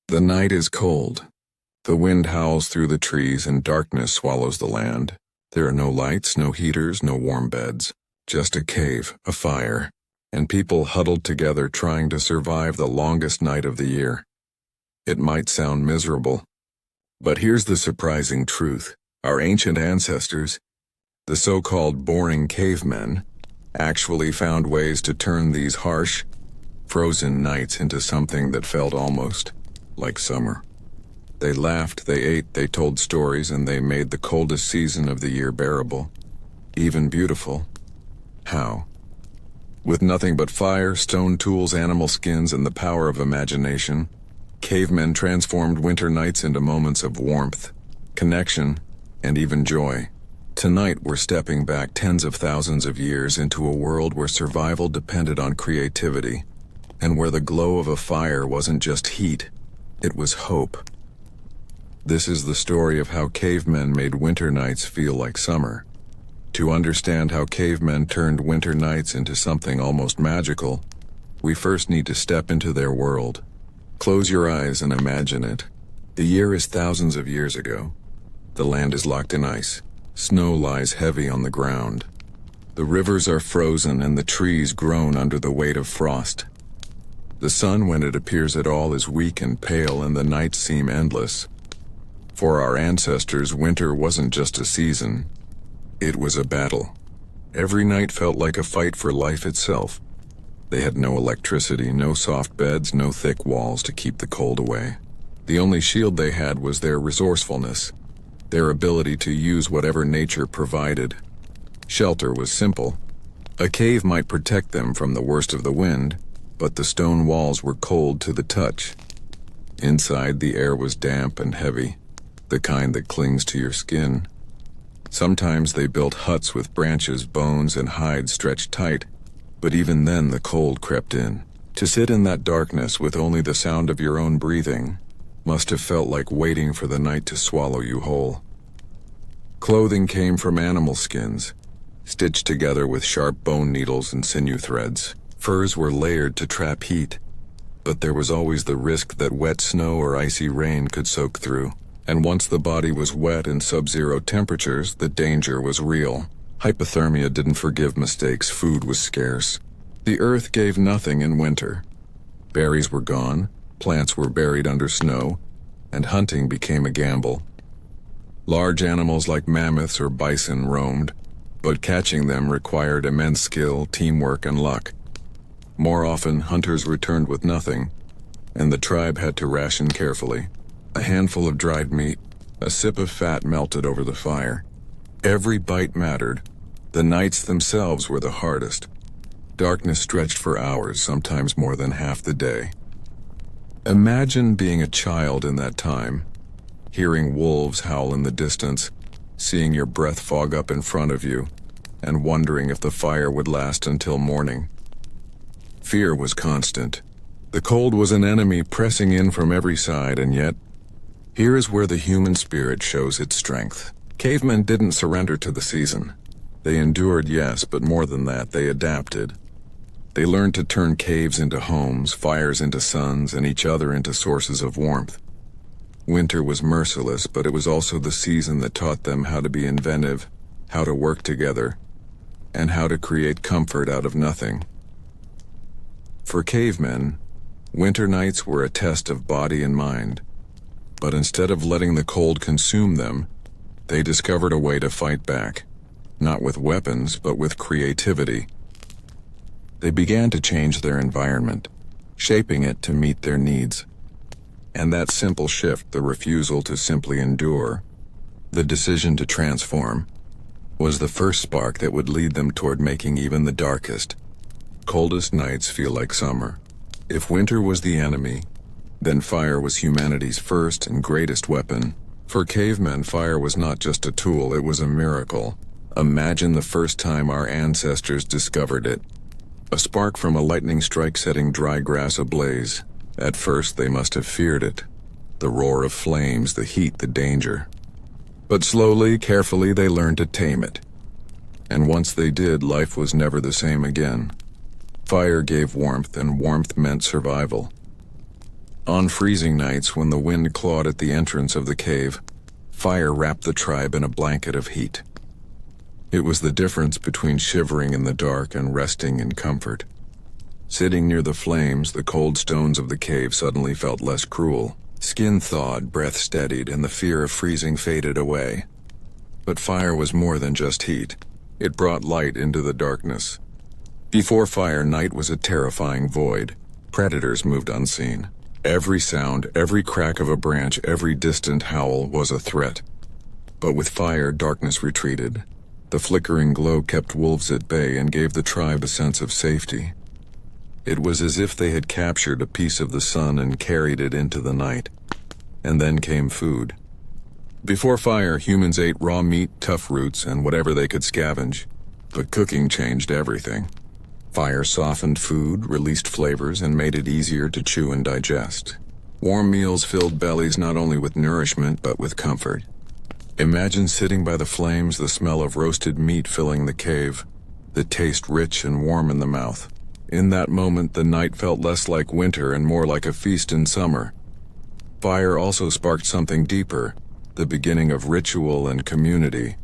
The night is cold. The wind howls through the trees and darkness swallows the land. There are no lights, no heaters, no warm beds. Just a cave, a fire, and people huddled together trying to survive the longest night of the year. It might sound miserable, but here's the surprising truth. Our ancient ancestors, the so-called boring cavemen, actually found ways to turn these harsh, frozen nights into something that felt almost like summer. They laughed, they ate, they told stories, and they made the coldest season of the year bearable, even beautiful. How? With nothing but fire, stone tools, animal skins, and the power of imagination, cavemen transformed winter nights into moments of warmth, connection, and even joy. Tonight we're stepping back tens of thousands of years into a world where survival depended on creativity, and where the glow of a fire wasn't just heat, it was hope. This is the story of how cavemen made winter nights feel like summer. To understand how cavemen turned winter nights into something almost magical, we first need to step into their world. Close your eyes and imagine it. The year is thousands of years ago. The land is locked in ice. Snow lies heavy on the ground. The rivers are frozen and the trees groan under the weight of frost. The sun, when it appears at all, is weak and pale, and the nights seem endless. For our ancestors, winter wasn't just a season. It was a battle. Every night felt like a fight for life itself. They had no electricity, no soft beds, no thick walls to keep the cold away. The only shield they had was their resourcefulness, their ability to use whatever nature provided. Shelter was simple. A cave might protect them from the worst of the wind, but the stone walls were cold to the touch. Inside, the air was damp and heavy, the kind that clings to your skin. Sometimes they built huts with branches, bones, and hides stretched tight, but even then the cold crept in. To sit in that darkness with only the sound of your own breathing must have felt like waiting for the night to swallow you whole. Clothing came from animal skins, stitched together with sharp bone needles and sinew threads. Furs were layered to trap heat, but there was always the risk that wet snow or icy rain could soak through. And once the body was wet in sub-zero temperatures, the danger was real. Hypothermia didn't forgive mistakes, food was scarce. The earth gave nothing in winter. Berries were gone, plants were buried under snow, and hunting became a gamble. Large animals like mammoths or bison roamed, but catching them required immense skill, teamwork, and luck. More often, hunters returned with nothing, and the tribe had to ration carefully. A handful of dried meat, a sip of fat melted over the fire. Every bite mattered. The nights themselves were the hardest. Darkness stretched for hours, sometimes more than half the day. Imagine being a child in that time, hearing wolves howl in the distance, seeing your breath fog up in front of you, and wondering if the fire would last until morning. Fear was constant. The cold was an enemy pressing in from every side, and yet, here is where the human spirit shows its strength. Cavemen didn't surrender to the season. They endured, yes, but more than that, they adapted. They learned to turn caves into homes, fires into suns, and each other into sources of warmth. Winter was merciless, but it was also the season that taught them how to be inventive, how to work together, and how to create comfort out of nothing. For cavemen, winter nights were a test of body and mind. But instead of letting the cold consume them, they discovered a way to fight back, not with weapons, but with creativity. They began to change their environment, shaping it to meet their needs. And that simple shift, the refusal to simply endure, the decision to transform, was the first spark that would lead them toward making even the darkest, coldest nights feel like summer. If winter was the enemy, then fire was humanity's first and greatest weapon. For cavemen, fire was not just a tool, it was a miracle. Imagine the first time our ancestors discovered it. A spark from a lightning strike setting dry grass ablaze. At first they must have feared it. The roar of flames, the heat, the danger. But slowly, carefully, they learned to tame it. And once they did, life was never the same again. Fire gave warmth, and warmth meant survival. On freezing nights when the wind clawed at the entrance of the cave, fire wrapped the tribe in a blanket of heat. It was the difference between shivering in the dark and resting in comfort. Sitting near the flames, the cold stones of the cave suddenly felt less cruel. Skin thawed, breath steadied, and the fear of freezing faded away. But fire was more than just heat. It brought light into the darkness. Before fire, night was a terrifying void. Predators moved unseen. Every sound, every crack of a branch, every distant howl was a threat. But with fire, darkness retreated. The flickering glow kept wolves at bay and gave the tribe a sense of safety. It was as if they had captured a piece of the sun and carried it into the night. And then came food. Before fire, humans ate raw meat, tough roots, and whatever they could scavenge. But cooking changed everything. Fire softened food, released flavors, and made it easier to chew and digest. Warm meals filled bellies not only with nourishment, but with comfort. Imagine sitting by the flames, the smell of roasted meat filling the cave, the taste rich and warm in the mouth. In that moment, the night felt less like winter and more like a feast in summer. Fire also sparked something deeper, the beginning of ritual and community.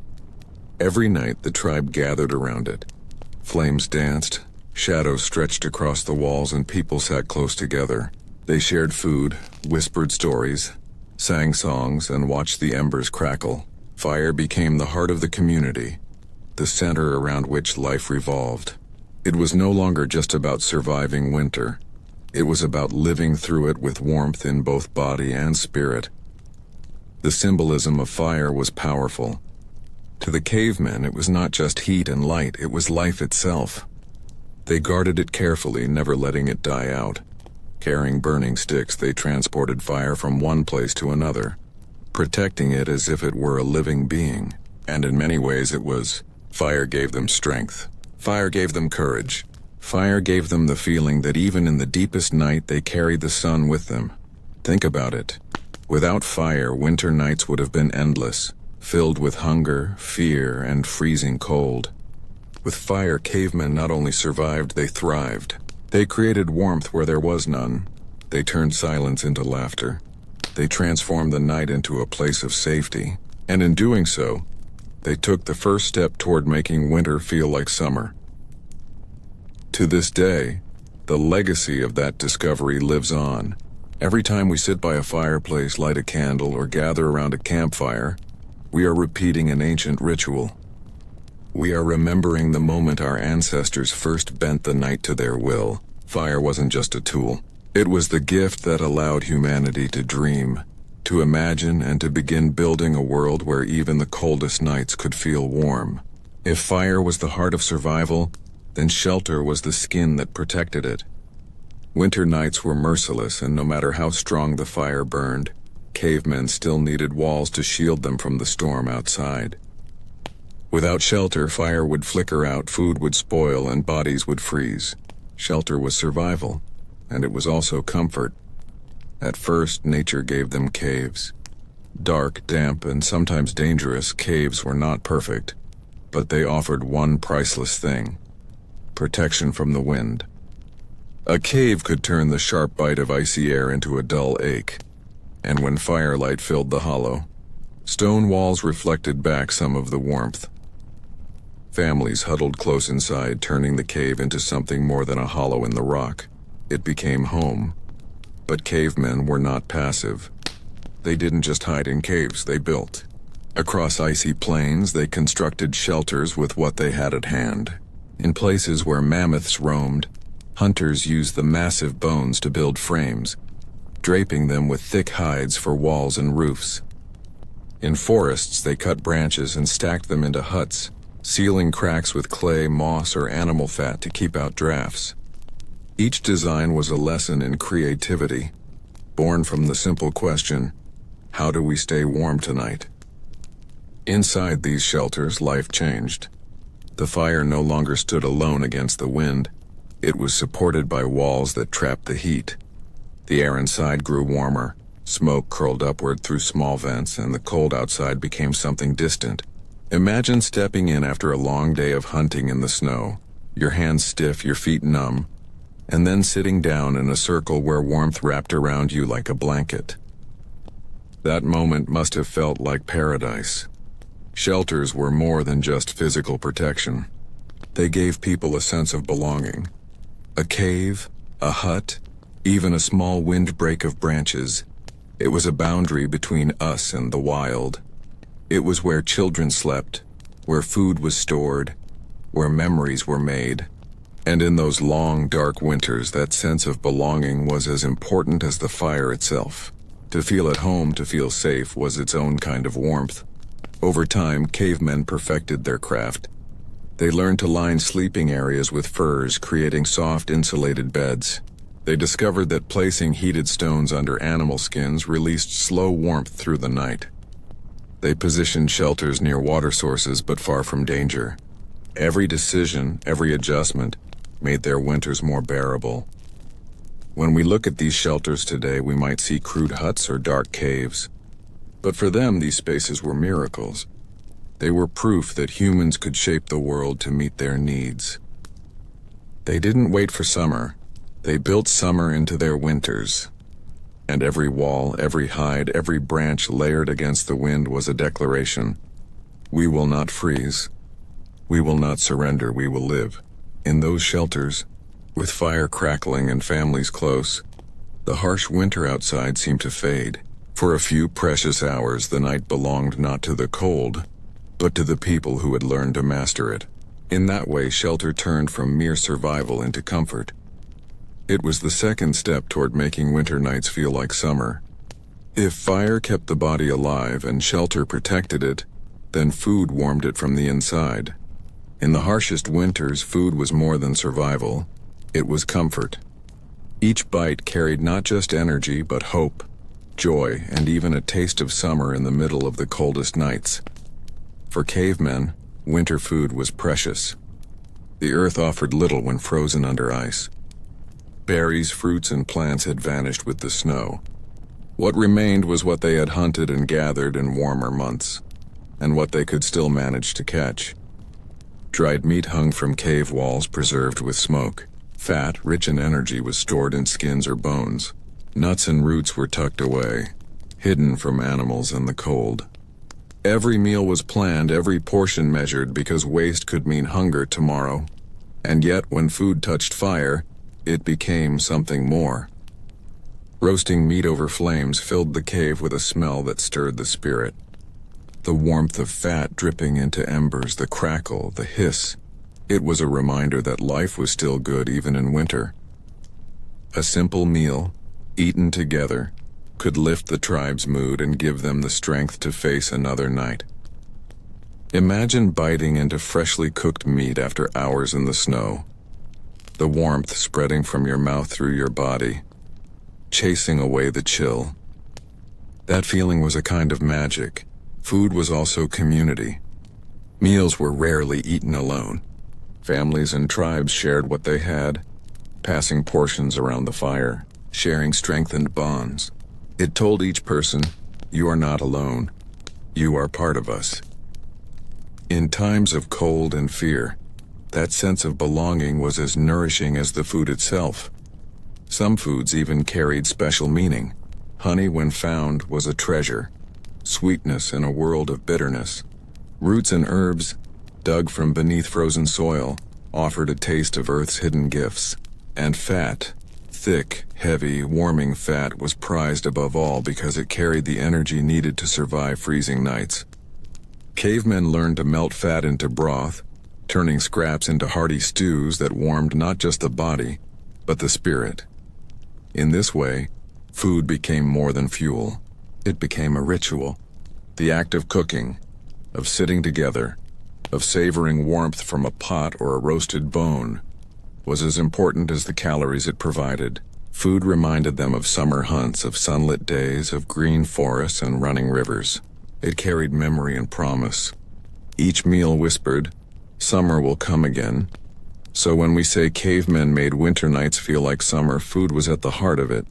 Every night, the tribe gathered around it. Flames danced, shadows stretched across the walls, and people sat close together. They shared food, whispered stories, sang songs, and watched the embers crackle. Fire became the heart of the community, the center around which life revolved. It was no longer just about surviving winter. It was about living through it with warmth in both body and spirit. The symbolism of fire was powerful. To the cavemen, it was not just heat and light, it was life itself. They guarded it carefully, never letting it die out. Carrying burning sticks, they transported fire from one place to another, protecting it as if it were a living being. And in many ways it was. Fire gave them strength. Fire gave them courage. Fire gave them the feeling that even in the deepest night they carried the sun with them. Think about it. Without fire, winter nights would have been endless, filled with hunger, fear, and freezing cold. With fire, cavemen not only survived, they thrived. They created warmth where there was none. They turned silence into laughter. They transformed the night into a place of safety. And in doing so, they took the first step toward making winter feel like summer. To this day, the legacy of that discovery lives on. Every time we sit by a fireplace, light a candle, or gather around a campfire, we are repeating an ancient ritual. We are remembering the moment our ancestors first bent the night to their will. Fire wasn't just a tool. It was the gift that allowed humanity to dream, to imagine, and to begin building a world where even the coldest nights could feel warm. If fire was the heart of survival, then shelter was the skin that protected it. Winter nights were merciless, and no matter how strong the fire burned, cavemen still needed walls to shield them from the storm outside. Without shelter, fire would flicker out, food would spoil, and bodies would freeze. Shelter was survival, and it was also comfort. At first, nature gave them caves. Dark, damp, and sometimes dangerous, caves were not perfect, but they offered one priceless thing: protection from the wind. A cave could turn the sharp bite of icy air into a dull ache, and when firelight filled the hollow, stone walls reflected back some of the warmth. Families huddled close inside, turning the cave into something more than a hollow in the rock. It became home. But cavemen were not passive. They didn't just hide in caves, they built. Across icy plains, they constructed shelters with what they had at hand. In places where mammoths roamed, hunters used the massive bones to build frames, draping them with thick hides for walls and roofs. In forests, they cut branches and stacked them into huts, sealing cracks with clay, moss, or animal fat to keep out drafts. Each design was a lesson in creativity, born from the simple question, how do we stay warm tonight? Inside these shelters, life changed. The fire no longer stood alone against the wind. It was supported by walls that trapped the heat. The air inside grew warmer, smoke curled upward through small vents, and the cold outside became something distant. Imagine stepping in after a long day of hunting in the snow, your hands stiff, your feet numb, and then sitting down in a circle where warmth wrapped around you like a blanket. That moment must have felt like paradise. Shelters were more than just physical protection. They gave people a sense of belonging. A cave, a hut, even a small windbreak of branches. It was a boundary between us and the wild. It was where children slept, where food was stored, where memories were made. And in those long, dark winters, that sense of belonging was as important as the fire itself. To feel at home, to feel safe, was its own kind of warmth. Over time, cavemen perfected their craft. They learned to line sleeping areas with furs, creating soft, insulated beds. They discovered that placing heated stones under animal skins released slow warmth through the night. They positioned shelters near water sources but far from danger. Every decision, every adjustment, made their winters more bearable. When we look at these shelters today, we might see crude huts or dark caves. But for them, these spaces were miracles. They were proof that humans could shape the world to meet their needs. They didn't wait for summer. They built summer into their winters. And every wall, every hide, every branch layered against the wind was a declaration. We will not freeze. We will not surrender. We will live. In those shelters, with fire crackling and families close, the harsh winter outside seemed to fade. For a few precious hours, the night belonged not to the cold, but to the people who had learned to master it. In that way, shelter turned from mere survival into comfort. It was the second step toward making winter nights feel like summer. If fire kept the body alive and shelter protected it, then food warmed it from the inside. In the harshest winters, food was more than survival. It was comfort. Each bite carried not just energy, but hope, joy, and even a taste of summer in the middle of the coldest nights. For cavemen, winter food was precious. The earth offered little when frozen under ice. Berries, fruits, and plants had vanished with the snow. What remained was what they had hunted and gathered in warmer months, and what they could still manage to catch. Dried meat hung from cave walls preserved with smoke. Fat, rich in energy, was stored in skins or bones. Nuts and roots were tucked away, hidden from animals and the cold. Every meal was planned, every portion measured, because waste could mean hunger tomorrow. And yet, when food touched fire, it became something more. Roasting meat over flames filled the cave with a smell that stirred the spirit. The warmth of fat dripping into embers, the crackle, the hiss. It was a reminder that life was still good even in winter. A simple meal, eaten together, could lift the tribe's mood and give them the strength to face another night. Imagine biting into freshly cooked meat after hours in the snow. The warmth spreading from your mouth through your body, chasing away the chill. That feeling was a kind of magic. Food was also community. Meals were rarely eaten alone. Families and tribes shared what they had, passing portions around the fire, sharing strengthened bonds. It told each person, you are not alone. You are part of us. In times of cold and fear, that sense of belonging was as nourishing as the food itself. Some foods even carried special meaning. Honey, when found, was a treasure. Sweetness in a world of bitterness. Roots and herbs, dug from beneath frozen soil, offered a taste of Earth's hidden gifts. And fat, thick, heavy, warming fat, was prized above all because it carried the energy needed to survive freezing nights. Cavemen learned to melt fat into broth, turning scraps into hearty stews that warmed not just the body, but the spirit. In this way, food became more than fuel. It became a ritual. The act of cooking, of sitting together, of savoring warmth from a pot or a roasted bone, was as important as the calories it provided. Food reminded them of summer hunts, of sunlit days, of green forests and running rivers. It carried memory and promise. Each meal whispered, summer will come again. So when we say cavemen made winter nights feel like summer, food was at the heart of it.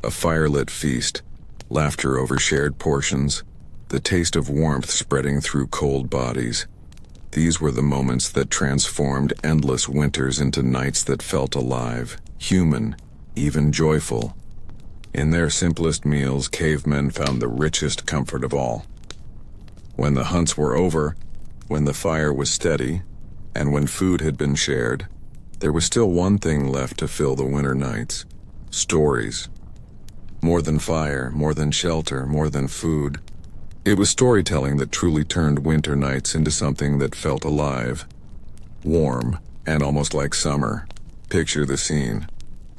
A firelit feast, laughter over shared portions, the taste of warmth spreading through cold bodies. These were the moments that transformed endless winters into nights that felt alive, human, even joyful. In their simplest meals, cavemen found the richest comfort of all. When the hunts were over, when the fire was steady, and when food had been shared, there was still one thing left to fill the winter nights: stories. More than fire, more than shelter, more than food. It was storytelling that truly turned winter nights into something that felt alive, warm, and almost like summer. Picture the scene.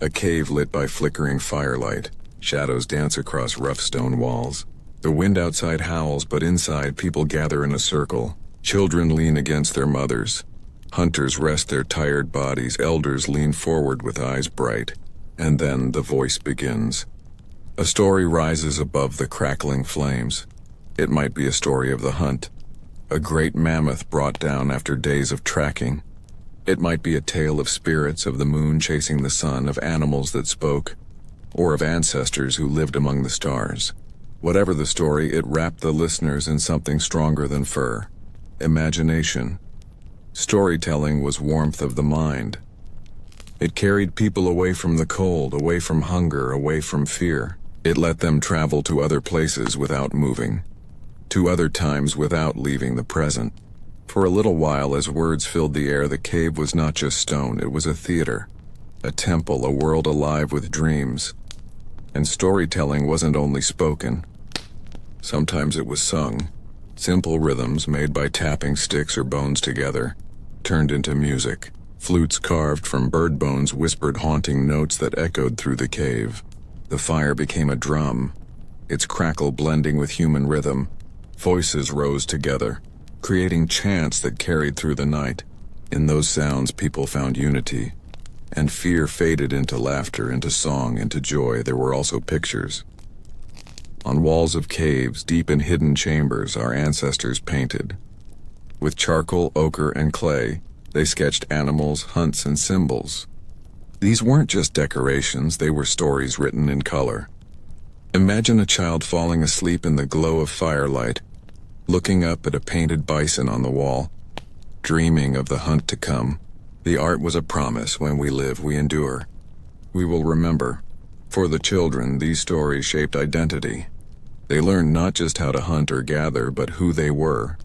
A cave lit by flickering firelight. Shadows dance across rough stone walls. The wind outside howls, but inside people gather in a circle. Children lean against their mothers. Hunters rest their tired bodies. Elders lean forward with eyes bright. And then the voice begins. A story rises above the crackling flames. It might be a story of the hunt, a great mammoth brought down after days of tracking. It might be a tale of spirits, of the moon chasing the sun, of animals that spoke, or of ancestors who lived among the stars. Whatever the story, it wrapped the listeners in something stronger than fur: imagination. Storytelling was warmth of the mind. It carried people away from the cold, away from hunger, away from fear. It let them travel to other places without moving, to other times without leaving the present. For a little while, as words filled the air, the cave was not just stone, it was a theater, a temple, a world alive with dreams. And storytelling wasn't only spoken. Sometimes it was sung. Simple rhythms made by tapping sticks or bones together turned into music. Flutes carved from bird bones whispered haunting notes that echoed through the cave. The fire became a drum, its crackle blending with human rhythm. Voices rose together, creating chants that carried through the night. In those sounds, people found unity, and fear faded into laughter, into song, into joy. There were also pictures. On walls of caves, deep in hidden chambers, our ancestors painted. With charcoal, ochre, and clay, they sketched animals, hunts, and symbols. These weren't just decorations, they were stories written in color. Imagine a child falling asleep in the glow of firelight, looking up at a painted bison on the wall, dreaming of the hunt to come. The art was a promise: when we live, we endure. We will remember. For the children, these stories shaped identity. They learned not just how to hunt or gather, but who they were.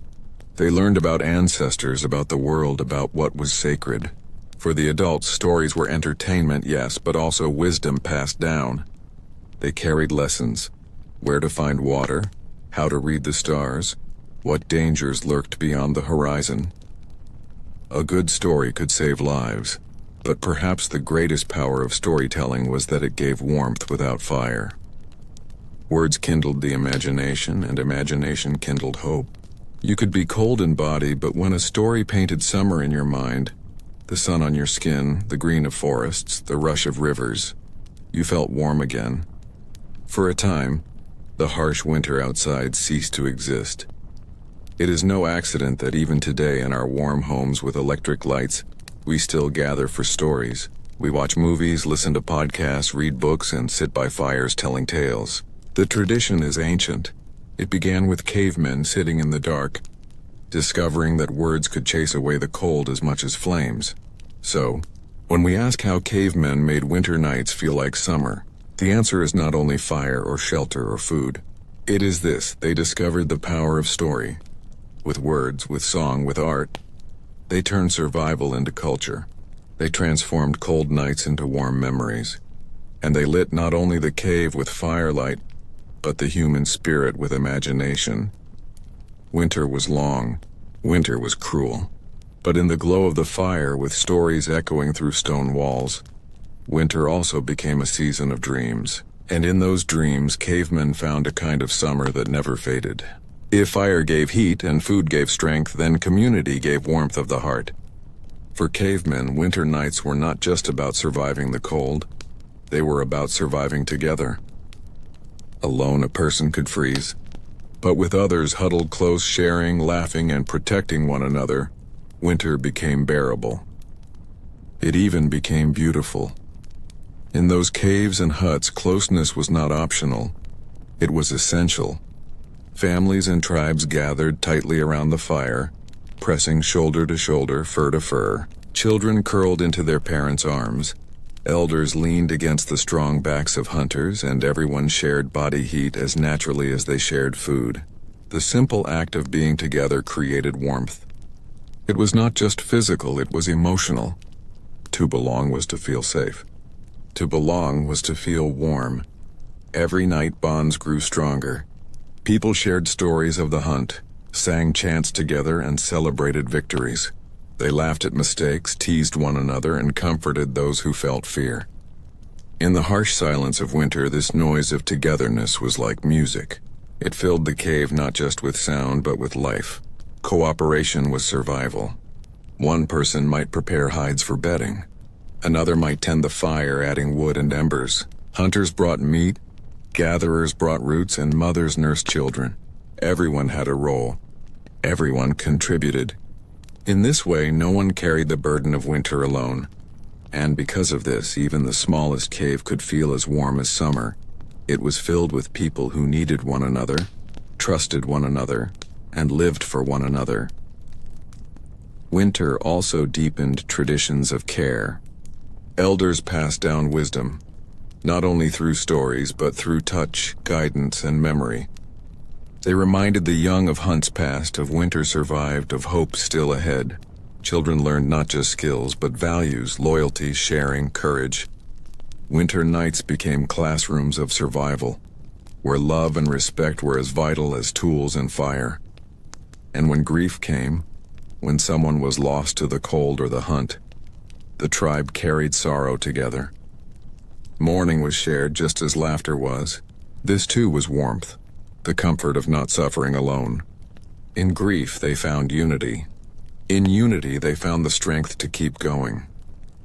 They learned about ancestors, about the world, about what was sacred. For the adults, stories were entertainment, yes, but also wisdom passed down. They carried lessons: where to find water, how to read the stars, what dangers lurked beyond the horizon. A good story could save lives, but perhaps the greatest power of storytelling was that it gave warmth without fire. Words kindled the imagination, and imagination kindled hope. You could be cold in body, but when a story painted summer in your mind, the sun on your skin, the green of forests, the rush of rivers, you felt warm again. For a time, the harsh winter outside ceased to exist. It is no accident that even today in our warm homes with electric lights, we still gather for stories. We watch movies, listen to podcasts, read books, and sit by fires telling tales. The tradition is ancient. It began with cavemen sitting in the dark, discovering that words could chase away the cold as much as flames. So, when we ask how cavemen made winter nights feel like summer, the answer is not only fire or shelter or food. It is this: they discovered the power of story. With words, with song, with art, they turned survival into culture. They transformed cold nights into warm memories. And they lit not only the cave with firelight, but the human spirit with imagination. Winter was long. Winter was cruel. But in the glow of the fire, with stories echoing through stone walls, winter also became a season of dreams. And in those dreams, cavemen found a kind of summer that never faded. If fire gave heat and food gave strength, then community gave warmth of the heart. For cavemen, winter nights were not just about surviving the cold. They were about surviving together. Alone, a person could freeze. But with others huddled close, sharing, laughing, and protecting one another, winter became bearable. It even became beautiful. In those caves and huts, closeness was not optional. It was essential. Families and tribes gathered tightly around the fire, pressing shoulder to shoulder, fur to fur. Children curled into their parents' arms, Elders leaned against the strong backs of hunters, and everyone shared body heat as naturally as they shared food. The simple act of being together created warmth. It was not just physical, it was emotional. To belong was to feel safe. To belong was to feel warm. Every night bonds grew stronger. People shared stories of the hunt, sang chants together, and celebrated victories. They laughed at mistakes, teased one another, and comforted those who felt fear. In the harsh silence of winter, this noise of togetherness was like music. It filled the cave not just with sound, but with life. Cooperation was survival. One person might prepare hides for bedding. Another might tend the fire, adding wood and embers. Hunters brought meat, gatherers brought roots, and mothers nursed children. Everyone had a role. Everyone contributed. In this way, no one carried the burden of winter alone. And because of this, even the smallest cave could feel as warm as summer. It was filled with people who needed one another, trusted one another, and lived for one another. Winter also deepened traditions of care. Elders passed down wisdom, not only through stories, but through touch, guidance, and memory. They reminded the young of hunts past, of winter survived, of hope still ahead. Children learned not just skills, but values, loyalty, sharing, courage. Winter nights became classrooms of survival, where love and respect were as vital as tools and fire. And when grief came, when someone was lost to the cold or the hunt, the tribe carried sorrow together. Mourning was shared just as laughter was. This too was warmth, the comfort of not suffering alone. In grief, they found unity. In unity, they found the strength to keep going.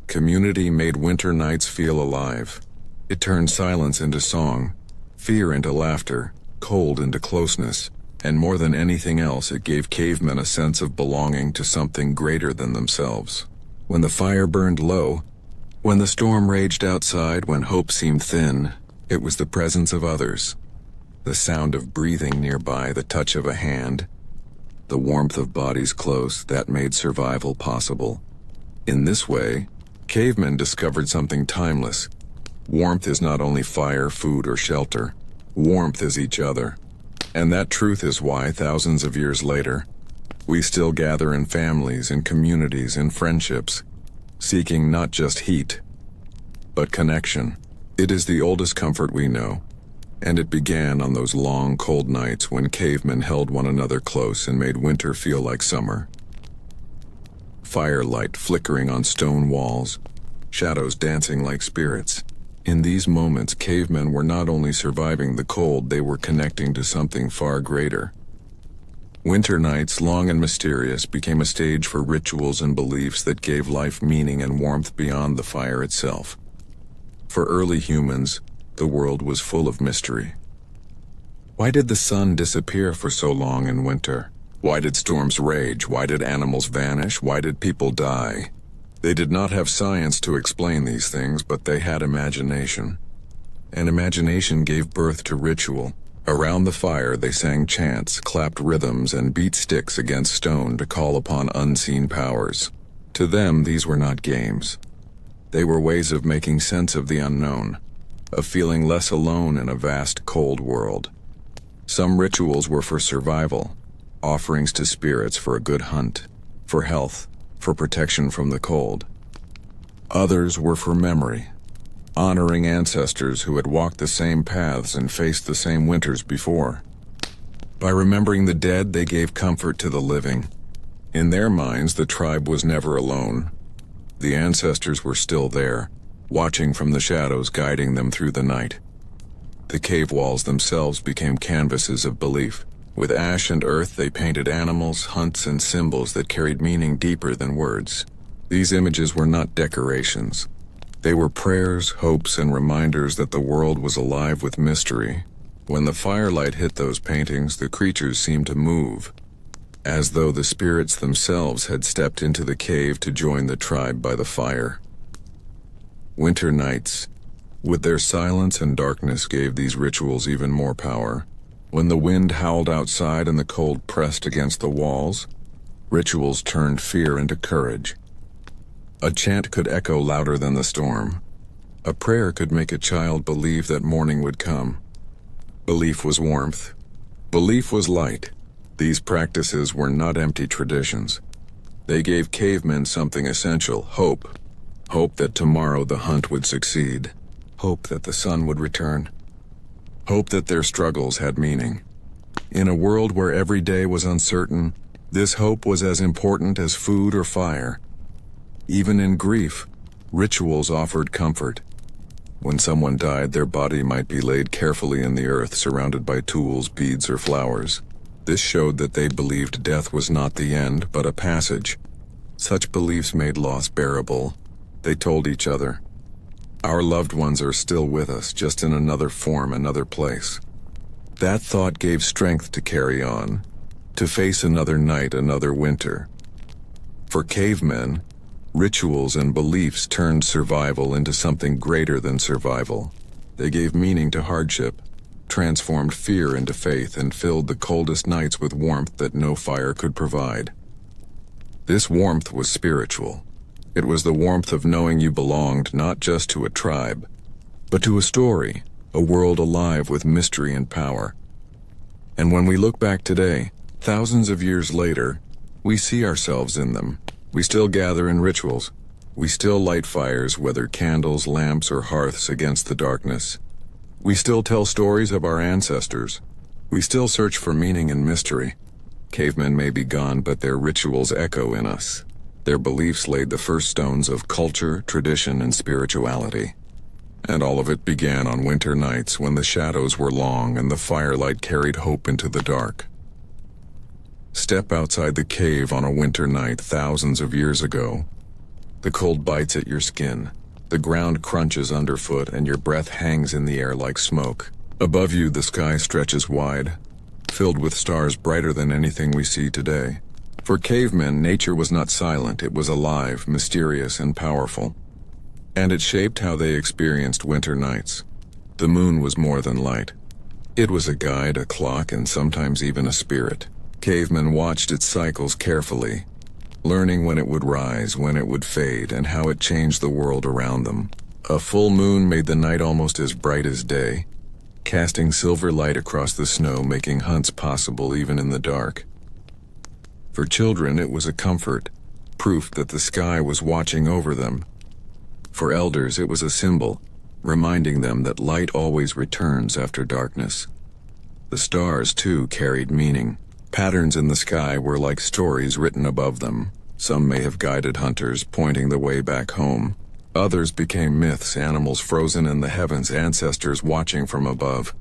Community made winter nights feel alive. It turned silence into song, fear into laughter, cold into closeness, and more than anything else, it gave cavemen a sense of belonging to something greater than themselves. When the fire burned low, when the storm raged outside, when hope seemed thin, it was the presence of others. The sound of breathing nearby, the touch of a hand, the warmth of bodies close, that made survival possible. In this way, cavemen discovered something timeless. Warmth is not only fire, food, or shelter. Warmth is each other. And that truth is why, thousands of years later, we still gather in families, in communities, in friendships, seeking not just heat, but connection. It is the oldest comfort we know, and it began on those long, cold nights when cavemen held one another close and made winter feel like summer. Firelight flickering on stone walls, shadows dancing like spirits. In these moments, cavemen were not only surviving the cold, they were connecting to something far greater. Winter nights, long and mysterious, became a stage for rituals and beliefs that gave life meaning and warmth beyond the fire itself. For early humans, the world was full of mystery. Why did the sun disappear for so long in winter? Why did storms rage? Why did animals vanish? Why did people die? They did not have science to explain these things, but they had imagination. And imagination gave birth to ritual. Around the fire, they sang chants, clapped rhythms, and beat sticks against stone to call upon unseen powers. To them, these were not games. They were ways of making sense of the unknown, of feeling less alone in a vast, cold world. Some rituals were for survival, offerings to spirits for a good hunt, for health, for protection from the cold. Others were for memory, honoring ancestors who had walked the same paths and faced the same winters before. By remembering the dead, they gave comfort to the living. In their minds, the tribe was never alone. The ancestors were still there, watching from the shadows, guiding them through the night. The cave walls themselves became canvases of belief. With ash and earth, they painted animals, hunts, and symbols that carried meaning deeper than words. These images were not decorations. They were prayers, hopes, and reminders that the world was alive with mystery. When the firelight hit those paintings, the creatures seemed to move, as though the spirits themselves had stepped into the cave to join the tribe by the fire. Winter nights, with their silence and darkness, gave these rituals even more power. When the wind howled outside and the cold pressed against the walls, rituals turned fear into courage. A chant could echo louder than the storm. A prayer could make a child believe that morning would come. Belief was warmth. Belief was light. These practices were not empty traditions. They gave cavemen something essential: hope. Hope that tomorrow the hunt would succeed. Hope that the sun would return. Hope that their struggles had meaning. In a world where every day was uncertain, this hope was as important as food or fire. Even in grief, rituals offered comfort. When someone died, their body might be laid carefully in the earth, surrounded by tools, beads, or flowers. This showed that they believed death was not the end, but a passage. Such beliefs made loss bearable. They told each other, "Our loved ones are still with us, just in another form, another place." That thought gave strength to carry on, to face another night, another winter. For cavemen, rituals and beliefs turned survival into something greater than survival. They gave meaning to hardship, transformed fear into faith, and filled the coldest nights with warmth that no fire could provide. This warmth was spiritual. It was the warmth of knowing you belonged not just to a tribe, but to a story, a world alive with mystery and power. And when we look back today, thousands of years later, we see ourselves in them. We still gather in rituals. We still light fires, whether candles, lamps, or hearths, against the darkness. We still tell stories of our ancestors. We still search for meaning and mystery. Cavemen may be gone, but their rituals echo in us. Their beliefs laid the first stones of culture, tradition, and spirituality. And all of it began on winter nights when the shadows were long and the firelight carried hope into the dark. Step outside the cave on a winter night thousands of years ago. The cold bites at your skin. The ground crunches underfoot and your breath hangs in the air like smoke. Above you, the sky stretches wide, filled with stars brighter than anything we see today. For cavemen, nature was not silent. It was alive, mysterious, and powerful. And it shaped how they experienced winter nights. The moon was more than light. It was a guide, a clock, and sometimes even a spirit. Cavemen watched its cycles carefully, learning when it would rise, when it would fade, and how it changed the world around them. A full moon made the night almost as bright as day, casting silver light across the snow, making hunts possible even in the dark. For children, it was a comfort, proof that the sky was watching over them. For elders, it was a symbol, reminding them that light always returns after darkness. The stars, too, carried meaning. Patterns in the sky were like stories written above them. Some may have guided hunters, pointing the way back home. Others became myths, animals frozen in the heavens, ancestors watching from above.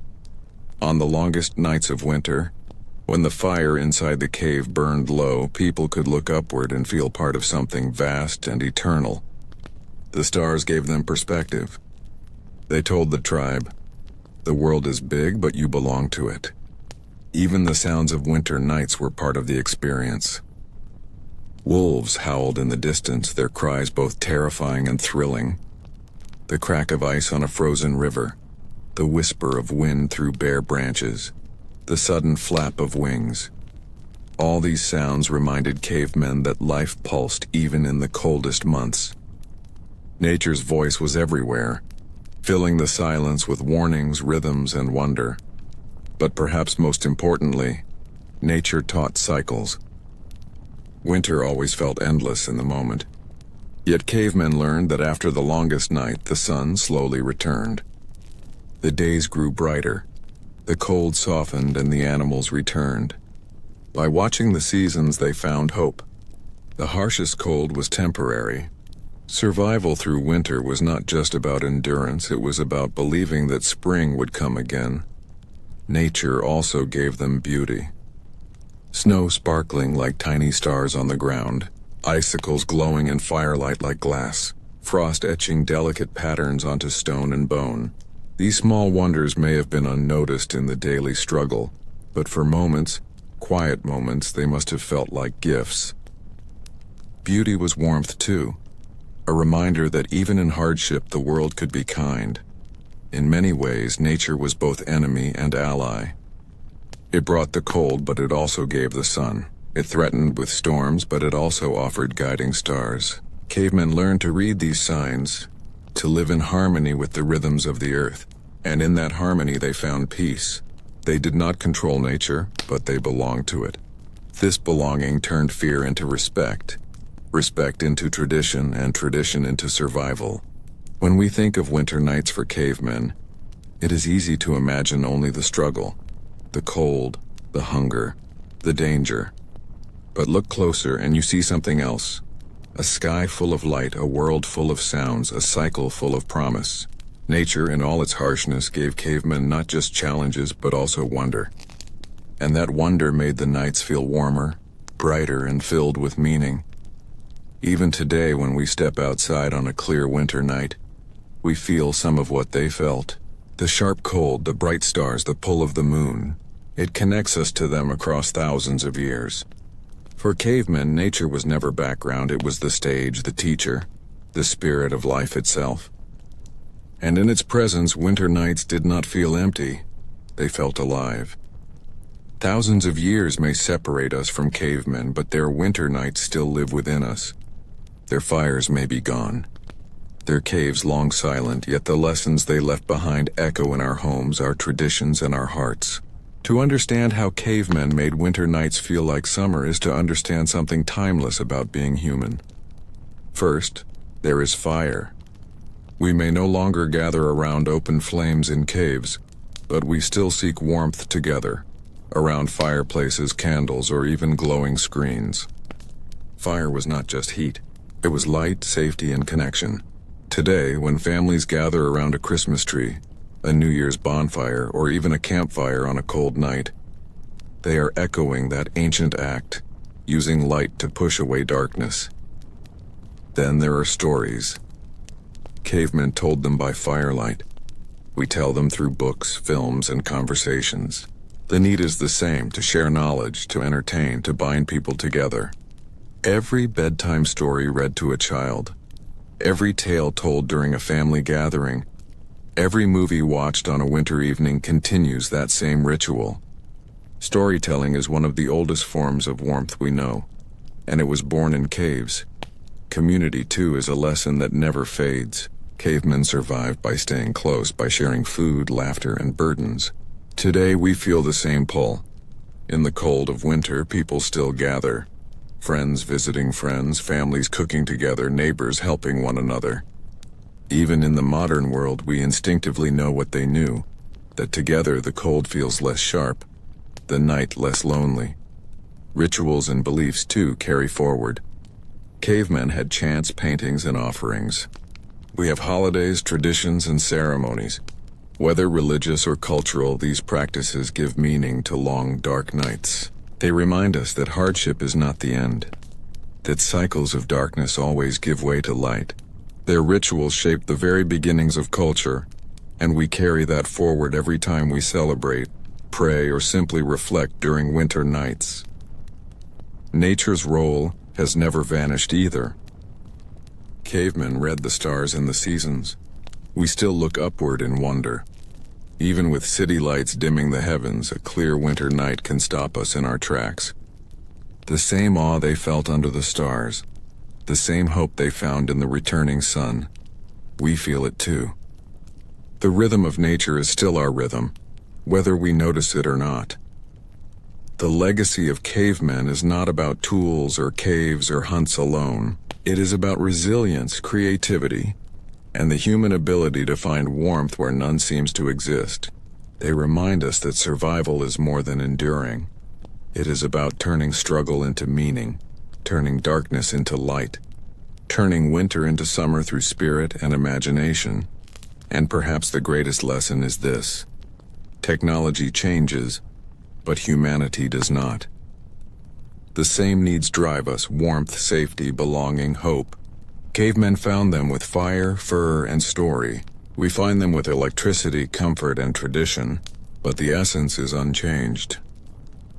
On the longest nights of winter, when the fire inside the cave burned low, people could look upward and feel part of something vast and eternal. The stars gave them perspective. They told the tribe, "The world is big, but you belong to it." Even the sounds of winter nights were part of the experience. Wolves howled in the distance, their cries both terrifying and thrilling. The crack of ice on a frozen river, the whisper of wind through bare branches, the sudden flap of wings. All these sounds reminded cavemen that life pulsed even in the coldest months. Nature's voice was everywhere, filling the silence with warnings, rhythms, and wonder. But perhaps most importantly, nature taught cycles. Winter always felt endless in the moment. Yet cavemen learned that after the longest night, the sun slowly returned. The days grew brighter, the cold softened, and the animals returned. By watching the seasons, they found hope. The harshest cold was temporary. Survival through winter was not just about endurance, it was about believing that spring would come again. Nature also gave them beauty. Snow sparkling like tiny stars on the ground, icicles glowing in firelight like glass, frost etching delicate patterns onto stone and bone. These small wonders may have been unnoticed in the daily struggle, but for moments, quiet moments, they must have felt like gifts. Beauty was warmth too, a reminder that even in hardship the world could be kind. In many ways, nature was both enemy and ally. It brought the cold, but it also gave the sun. It threatened with storms, but it also offered guiding stars. Cavemen learned to read these signs, to live in harmony with the rhythms of the earth. And in that harmony they found peace. They did not control nature, but they belonged to it. This belonging turned fear into respect, respect into tradition, and tradition into survival. When we think of winter nights for cavemen, it is easy to imagine only the struggle, the cold, the hunger, the danger. But look closer and you see something else. A sky full of light, a world full of sounds, a cycle full of promise. Nature, in all its harshness, gave cavemen not just challenges but also wonder. And that wonder made the nights feel warmer, brighter, and filled with meaning. Even today, when we step outside on a clear winter night, we feel some of what they felt. The sharp cold, the bright stars, the pull of the moon. It connects us to them across thousands of years. For cavemen, nature was never background, it was the stage, the teacher, the spirit of life itself. And in its presence, winter nights did not feel empty, they felt alive. Thousands of years may separate us from cavemen, but their winter nights still live within us. Their fires may be gone, their caves long silent, yet the lessons they left behind echo in our homes, our traditions, and our hearts. To understand how cavemen made winter nights feel like summer is to understand something timeless about being human. First, there is fire. We may no longer gather around open flames in caves, but we still seek warmth together, around fireplaces, candles, or even glowing screens. Fire was not just heat. It was light, safety, and connection. Today, when families gather around a Christmas tree, a New Year's bonfire, or even a campfire on a cold night, they are echoing that ancient act, using light to push away darkness. Then there are stories. Cavemen told them by firelight. We tell them through books, films, and conversations. The need is the same, to share knowledge, to entertain, to bind people together. Every bedtime story read to a child, every tale told during a family gathering, every movie watched on a winter evening continues that same ritual. Storytelling is one of the oldest forms of warmth we know, and it was born in caves. Community, too, is a lesson that never fades. Cavemen survived by staying close, by sharing food, laughter, and burdens. Today we feel the same pull. In the cold of winter, people still gather. Friends visiting friends, families cooking together, neighbors helping one another. Even in the modern world, we instinctively know what they knew, that together the cold feels less sharp, the night less lonely. Rituals and beliefs, too, carry forward. Cavemen had chants, paintings, and offerings. We have holidays, traditions, and ceremonies. Whether religious or cultural, these practices give meaning to long, dark nights. They remind us that hardship is not the end, that cycles of darkness always give way to light. Their rituals shape the very beginnings of culture, and we carry that forward every time we celebrate, pray, or simply reflect during winter nights. Nature's role has never vanished either. Cavemen read the stars and the seasons. We still look upward in wonder. Even with city lights dimming the heavens, a clear winter night can stop us in our tracks. The same awe they felt under the stars, the same hope they found in the returning sun, we feel it too. The rhythm of nature is still our rhythm, whether we notice it or not. The legacy of cavemen is not about tools or caves or hunts alone. It is about resilience, creativity, and the human ability to find warmth where none seems to exist. They remind us that survival is more than enduring. It is about turning struggle into meaning, turning darkness into light, turning winter into summer through spirit and imagination. And perhaps the greatest lesson is this: technology changes, but humanity does not. The same needs drive us: warmth, safety, belonging, hope. Cavemen found them with fire, fur, and story. We find them with electricity, comfort, and tradition, but the essence is unchanged.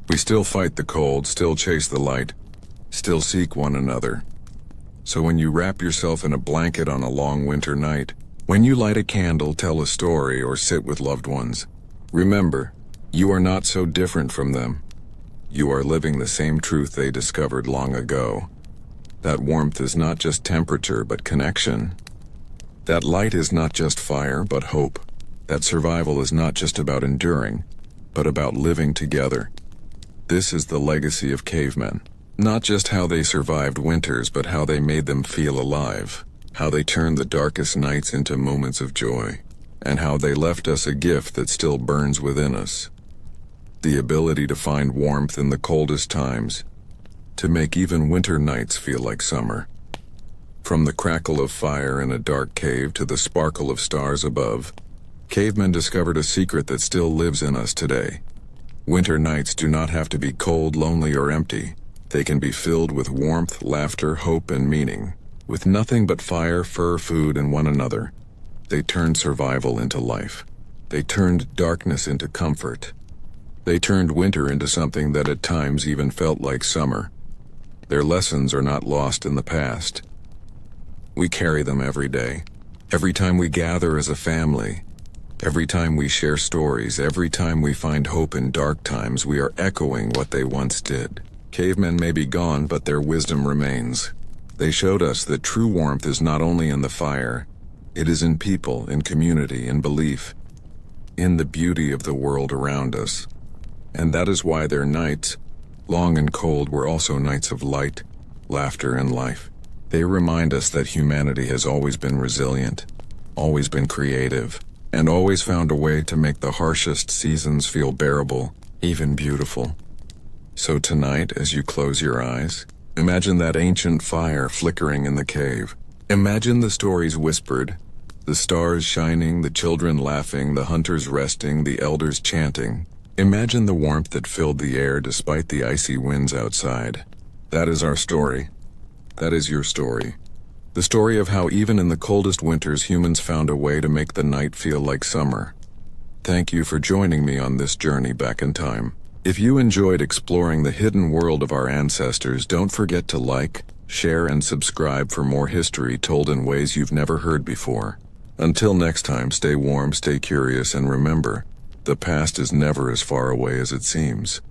We still fight the cold, still chase the light, still seek one another. So when you wrap yourself in a blanket on a long winter night, when you light a candle, tell a story, or sit with loved ones, remember, you are not so different from them. You are living the same truth they discovered long ago. That warmth is not just temperature, but connection. That light is not just fire, but hope. That survival is not just about enduring, but about living together. This is the legacy of cavemen. Not just how they survived winters, but how they made them feel alive. How they turned the darkest nights into moments of joy. And how they left us a gift that still burns within us. The ability to find warmth in the coldest times. To make even winter nights feel like summer. From the crackle of fire in a dark cave to the sparkle of stars above, cavemen discovered a secret that still lives in us today. Winter nights do not have to be cold, lonely, or empty. They can be filled with warmth, laughter, hope, and meaning. With nothing but fire, fur, food, and one another, they turned survival into life. They turned darkness into comfort. They turned winter into something that at times even felt like summer. Their lessons are not lost in the past. We carry them every day. Every time we gather as a family, every time we share stories, every time we find hope in dark times, we are echoing what they once did. Cavemen may be gone, but their wisdom remains. They showed us that true warmth is not only in the fire, it is in people, in community, in belief, in the beauty of the world around us. And that is why their nights, long and cold, were also nights of light, laughter, and life. They remind us that humanity has always been resilient, always been creative, and always found a way to make the harshest seasons feel bearable, even beautiful. So tonight, as you close your eyes, imagine that ancient fire flickering in the cave. Imagine the stories whispered, the stars shining, the children laughing, the hunters resting, the elders chanting. Imagine the warmth that filled the air despite the icy winds outside. That is our story. That is your story. The story of how even in the coldest winters humans found a way to make the night feel like summer. Thank you for joining me on this journey back in time. If you enjoyed exploring the hidden world of our ancestors, don't forget to like, share, and subscribe for more history told in ways you've never heard before. Until next time, stay warm, stay curious, and remember, the past is never as far away as it seems.